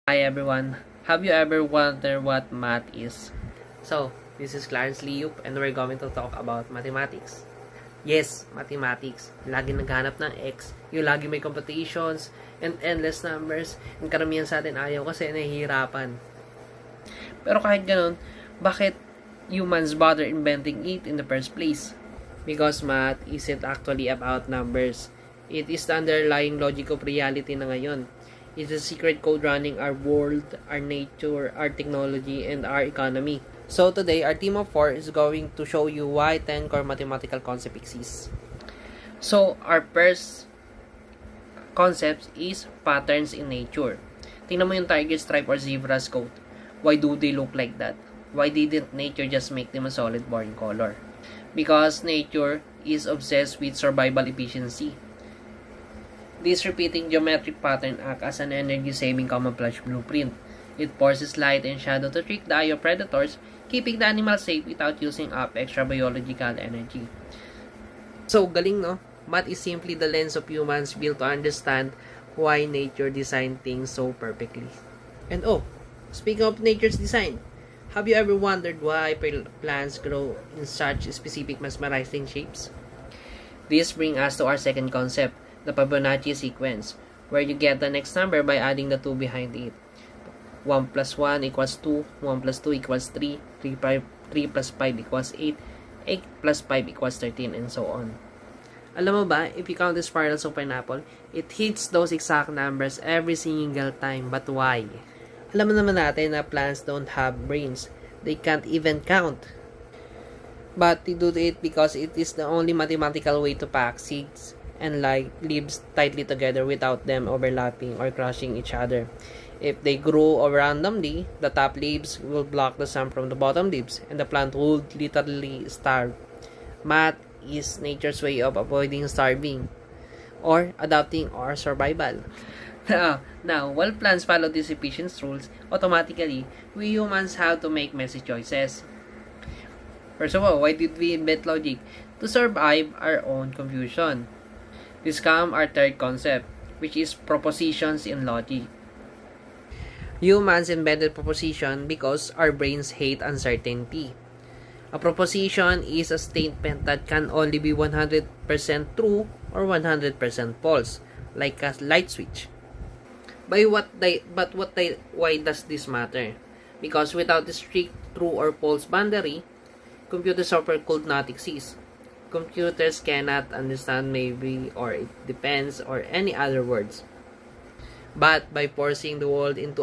Hi everyone. Have you ever wondered what math is? So, this is Clarence Liup and we're going to talk about mathematics. Yes, mathematics. Lagi naghanap ng X. Yung lagi may computations and endless numbers. And karamihan sa atin ayaw kasi nahihirapan. Pero kahit ganun, bakit humans bother inventing it in the first place? Because math isn't actually about numbers. It is the underlying logic of reality na ngayon. It's the secret code running our world, our nature, our technology, and our economy. So today, our team of 4 is going to show you why 10 core mathematical concept exists. So, our first concept is patterns in nature. Tingnan mo yung tiger stripe or zebra's coat. Why do they look like that? Why didn't nature just make them a solid boring color? Because nature is obsessed with survival efficiency. This repeating geometric pattern acts as an energy-saving camouflage blueprint. It forces light and shadow to trick the eye of predators, keeping the animal safe without using up extra biological energy. So, galing no? Math is simply the lens of humans built to understand why nature designed things so perfectly. And speaking of nature's design, have you ever wondered why plants grow in such specific mesmerizing shapes? This brings us to our second concept, the Fibonacci sequence, where you get the next number by adding the 2 behind it. 1 plus 1 equals 2, 1 plus 2 equals 3, 3 plus 5 equals 8, 8 plus 5 equals 13, and so on. Alam mo ba, if you count the spirals of pineapple, it hits those exact numbers every single time. But why? Alam naman natin na plants don't have brains. They can't even count. But they do it because it is the only mathematical way to pack seeds and leaves tightly together without them overlapping or crushing each other. If they grow randomly, the top leaves will block the sun from the bottom leaves, and the plant would literally starve. Math is nature's way of avoiding starving, or adapting our survival. Now, while plants follow these efficient rules, automatically, we humans have to make messy choices. First of all, why did we invent logic? To survive our own confusion. This comes our third concept, which is propositions in logic. Humans invented proposition because our brains hate uncertainty. A proposition is a statement that can only be 100% true or 100% false, like a light switch. Why does this matter? Because without the strict true or false boundary, computer software could not exist. Computers cannot understand maybe or it depends or any other words. But by forcing the world into